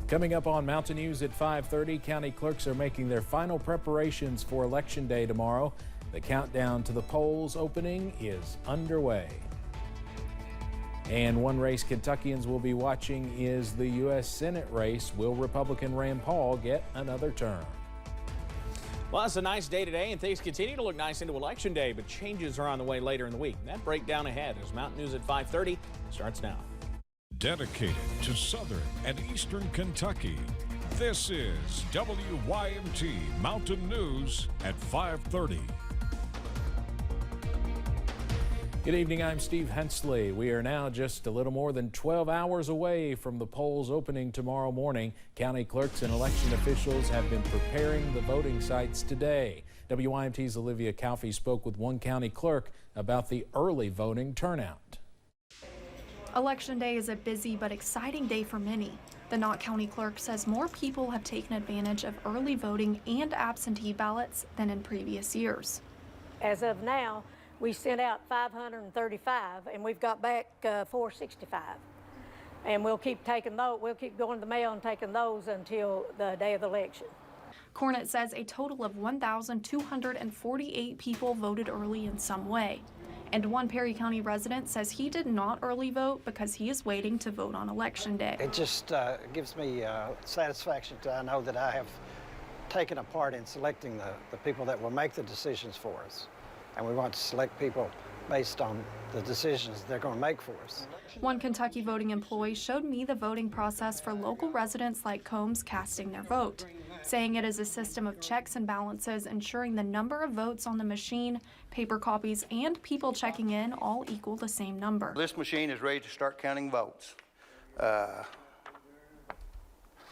Coming up on Mountain News at 5:30, county clerks are making their final preparations for Election Day tomorrow. The countdown to the polls opening is underway. And one race Kentuckians will be watching is the U.S. Senate race. Will Republican Rand Paul get another term? Well, it's a nice day today, and things continue to look nice into Election Day, but changes are on the way later in the week. That breakdown ahead as Mountain News at 5:30 starts now. Dedicated to Southern and Eastern Kentucky, this is WYMT Mountain News at 5:30. Good evening, I'm Steve Hensley. We are now just a little more than 12 hours away from the polls opening tomorrow morning. County clerks and election officials have been preparing the voting sites today. WYMT's Olivia Calfee spoke with one county clerk about the early voting turnout. Election Day is a busy but exciting day for many. The Knott County Clerk says more people have taken advantage of early voting and absentee ballots than in previous years. As of now, we sent out 535 and we've got back 465. And we'll keep taking those, we'll keep going to the mail and taking those until the day of the election. Cornett says a total of 1,248 people voted early in some way. And one Perry County resident says he did not early vote because he is waiting to vote on Election Day. It just gives me satisfaction to know that I have taken a part in selecting the people that will make the decisions for us. And we want to select people based on the decisions they're going to make for us. One Kentucky voting employee showed me the voting process for local residents like Combs casting their vote, saying it is a system of checks and balances, ensuring the number of votes on the machine, paper copies, and people checking in all equal the same number. This machine is ready to start counting votes. The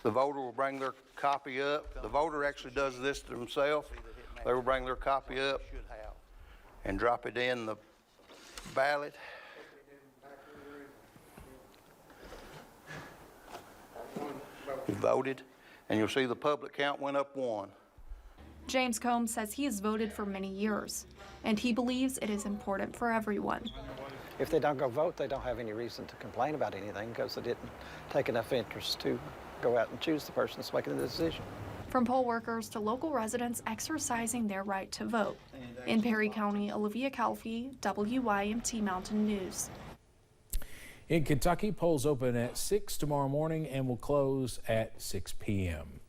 voter will bring their copy up. The voter actually does this to themselves. They will bring their copy up and drop it in the ballot. We voted, and you'll see the public count went up 1. James Combs says he has voted for many years, and he believes it is important for everyone. If they don't go vote, they don't have any reason to complain about anything because they didn't take enough interest to go out and choose the person that's making the decision. From poll workers to local residents exercising their right to vote. In Perry County, Olivia Calfee, WYMT Mountain News. In Kentucky, polls open at 6 tomorrow morning and will close at 6 p.m.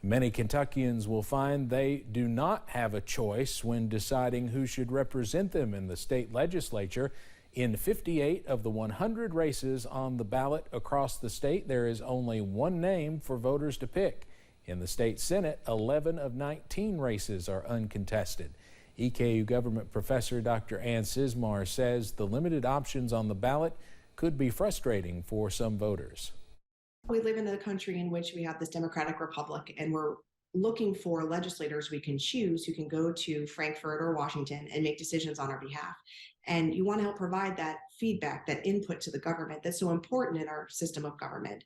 Many Kentuckians will find they do not have a choice when deciding who should represent them in the state legislature. In 58 of the 100 races on the ballot across the state, there is only one name for voters to pick. In the state Senate, 11 of 19 races are uncontested. EKU government professor Dr. Ann Sismar says the limited options on the ballot could be frustrating for some voters. We live in a country in which we have this democratic republic, and we're looking for legislators we can choose who can go to Frankfurt or Washington and make decisions on our behalf. And you want to help provide that feedback, that input to the government that's so important in our system of government.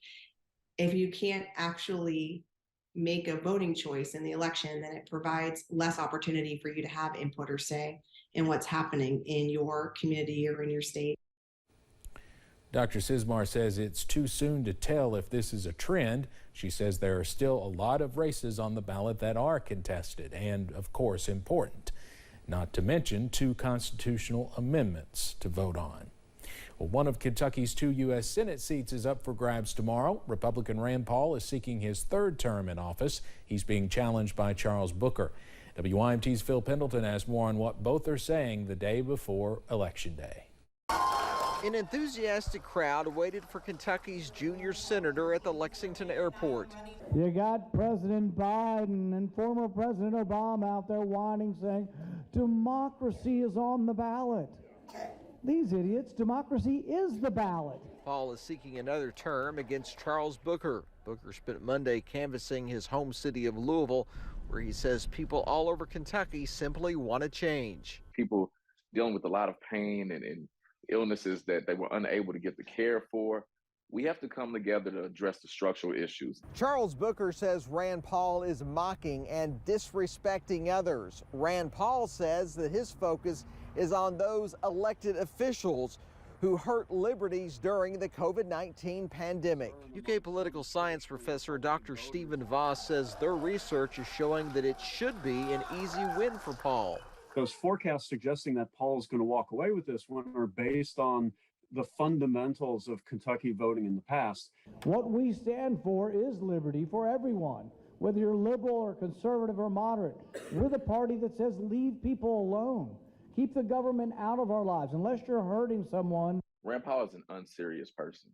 If you can't actually make a voting choice in the election, then it provides less opportunity for you to have input or say in what's happening in your community or in your state. Dr. Sismar says it's too soon to tell if this is a trend. She says there are still a lot of races on the ballot that are contested and, of course, important, not to mention 2 constitutional amendments to vote on. Well, one of Kentucky's 2 U.S. Senate seats is up for grabs tomorrow. Republican Rand Paul is seeking his 3rd term in office. He's being challenged by Charles Booker. WYMT's Phil Pendleton has more on what both are saying the day before Election Day. An enthusiastic crowd waited for Kentucky's junior senator at the Lexington airport. You got President Biden and former President Obama out there whining, saying, democracy is on the ballot. These idiots, democracy is the ballot. Paul is seeking another term against Charles Booker. Booker spent Monday canvassing his home city of Louisville, where he says people all over Kentucky simply want to change. People dealing with a lot of pain and illnesses that they were unable to get the care for. We have to come together to address the structural issues. Charles Booker says Rand Paul is mocking and disrespecting others. Rand Paul says that his focus is on those elected officials who hurt liberties during the COVID-19 pandemic. UK political science professor Dr. Stephen Voss says their research is showing that it should be an easy win for Paul. Those forecasts suggesting that Paul is going to walk away with this one are based on the fundamentals of Kentucky voting in the past. What we stand for is liberty for everyone, whether you're liberal or conservative or moderate. We're the party that says leave people alone. Keep the government out of our lives unless you're hurting someone. Rand Paul is an unserious person.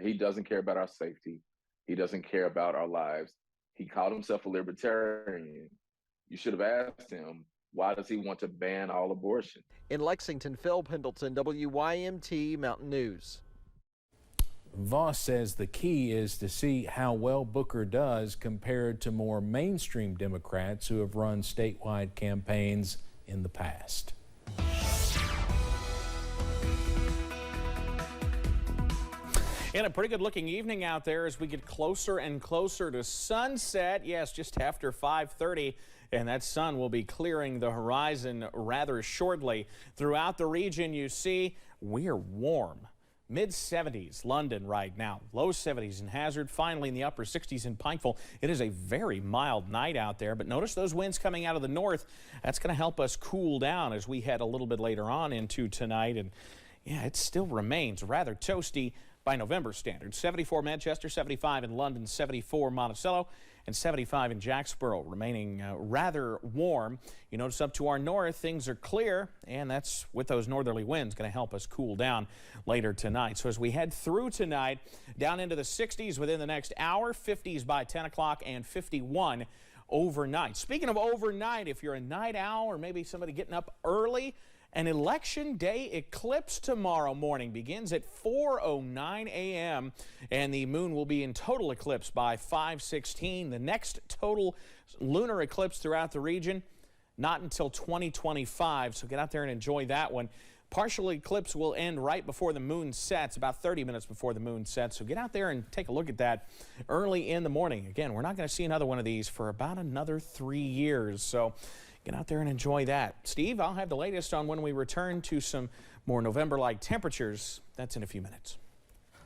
He doesn't care about our safety. He doesn't care about our lives. He called himself a libertarian. You should have asked him, why does he want to ban all abortion? In Lexington, Phil Pendleton, WYMT Mountain News. Voss says the key is to see how well Booker does compared to more mainstream Democrats who have run statewide campaigns in the past. And a pretty good looking evening out there as we get closer and closer to sunset. Yes, just after 5:30. And that sun will be clearing the horizon rather shortly. Throughout the region, you see, we're warm. Mid-70s London right now, low 70s in Hazard, finally in the upper 60s in Pikeville. It is a very mild night out there, but notice those winds coming out of the north. That's going to help us cool down as we head a little bit later on into tonight. And yeah, it still remains rather toasty by November standards. 74 Manchester, 75 in London, 74 Monticello, and 75 in Jacksboro, remaining rather warm. You notice up to our north, things are clear, and that's with those northerly winds going to help us cool down later tonight. So as we head through tonight, down into the 60s within the next hour, 50s by 10 o'clock, and 51 overnight. Speaking of overnight, if you're a night owl or maybe somebody getting up early, an election day eclipse tomorrow morning begins at 4:09 a.m. and the moon will be in total eclipse by 5:16. The next total lunar eclipse throughout the region, not until 2025, so get out there and enjoy that one. Partial eclipse will end right before the moon sets, about 30 minutes before the moon sets, so get out there and take a look at that early in the morning. Again, we're not going to see another one of these for about another 3 years, so get out there and enjoy that. Steve, I'll have the latest on when we return to some more November-like temperatures. That's in a few minutes.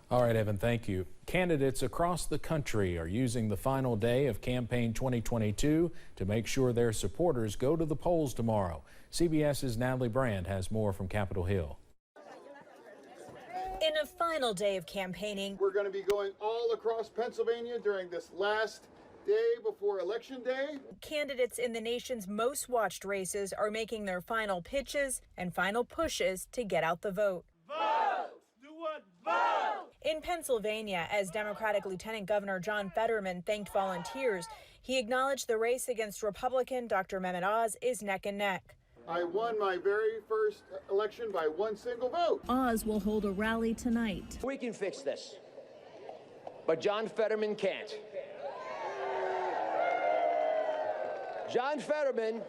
All right, Evan, thank you. Candidates across the country are using the final day of Campaign 2022 to make sure their supporters go to the polls tomorrow. CBS's Natalie Brand has more from Capitol Hill. In a final day of campaigning, we're going to be going all across Pennsylvania during this last day before Election Day. Candidates in the nation's most watched races are making their final pitches and final pushes to get out the vote. Vote! Do what? Vote! In Pennsylvania, as Democratic Lieutenant Governor John Fetterman thanked volunteers, he acknowledged the race against Republican Dr. Mehmet Oz is neck and neck. I won my very first election by one single vote. Oz will hold a rally tonight. We can fix this, but John Fetterman can't. John Fetterman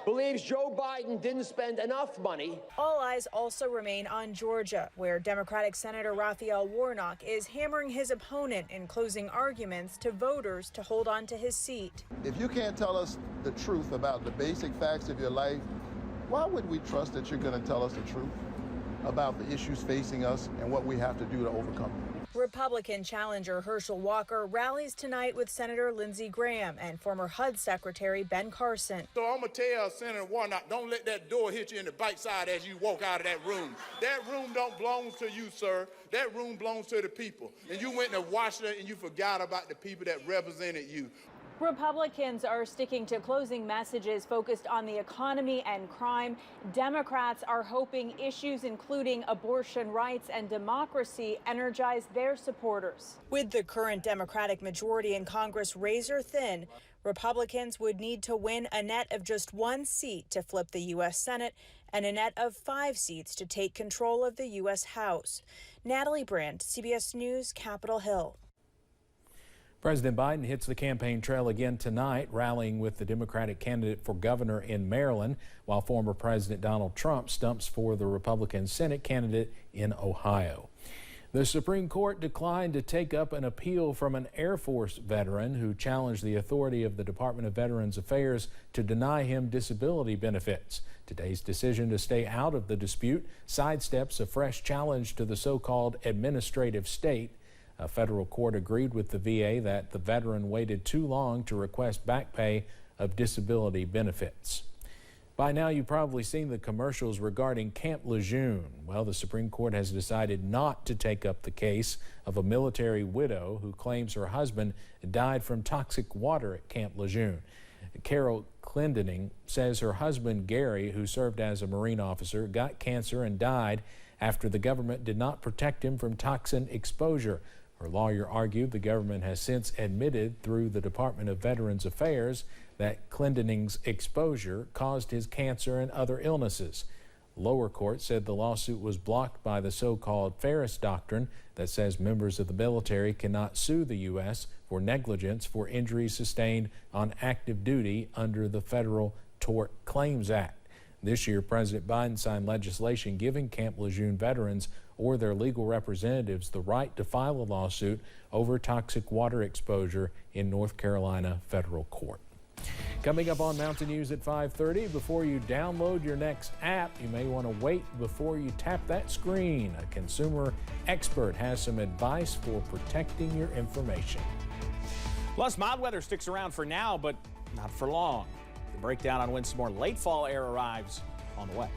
believes Joe Biden didn't spend enough money. All eyes also remain on Georgia, where Democratic Senator Raphael Warnock is hammering his opponent in closing arguments to voters to hold on to his seat. If you can't tell us the truth about the basic facts of your life, why would we trust that you're going to tell us the truth about the issues facing us and what we have to do to overcome them? Republican challenger Herschel Walker rallies tonight with Senator Lindsey Graham and former HUD Secretary Ben Carson. So I'm going to tell Senator Warnock, don't let that door hit you in the backside as you walk out of that room. That room don't belong to you, sir. That room belongs to the people. And you went to Washington and you forgot about the people that represented you. Republicans are sticking to closing messages focused on the economy and crime. Democrats are hoping issues including abortion rights and democracy energize their supporters. With the current Democratic majority in Congress razor thin, Republicans would need to win a net of just one seat to flip the U.S. Senate and a net of 5 seats to take control of the U.S. House. Natalie Brand, CBS News, Capitol Hill. President Biden hits the campaign trail again tonight, rallying with the Democratic candidate for governor in Maryland, while former President Donald Trump stumps for the Republican Senate candidate in Ohio. The Supreme Court declined to take up an appeal from an Air Force veteran who challenged the authority of the Department of Veterans Affairs to deny him disability benefits. Today's decision to stay out of the dispute sidesteps a fresh challenge to the so-called administrative state. A federal court agreed with the VA that the veteran waited too long to request back pay of disability benefits. By now, you've probably seen the commercials regarding Camp Lejeune. Well, the Supreme Court has decided not to take up the case of a military widow who claims her husband died from toxic water at Camp Lejeune. Carol Clendening says her husband, Gary, who served as a Marine officer, got cancer and died after the government did not protect him from toxin exposure. Her lawyer argued the government has since admitted through the Department of Veterans Affairs that Clendening's exposure caused his cancer and other illnesses. Lower court said the lawsuit was blocked by the so-called Ferris Doctrine that says members of the military cannot sue the U.S. for negligence for injuries sustained on active duty under the Federal Tort Claims Act. This year, President Biden signed legislation giving Camp Lejeune veterans or their legal representatives the right to file a lawsuit over toxic water exposure in North Carolina federal court. Coming up on Mountain News at 5:30, before you download your next app, you may want to wait before you tap that screen. A consumer expert has some advice for protecting your information. Plus, mild weather sticks around for now, but not for long. The breakdown on when some more late fall air arrives on the way.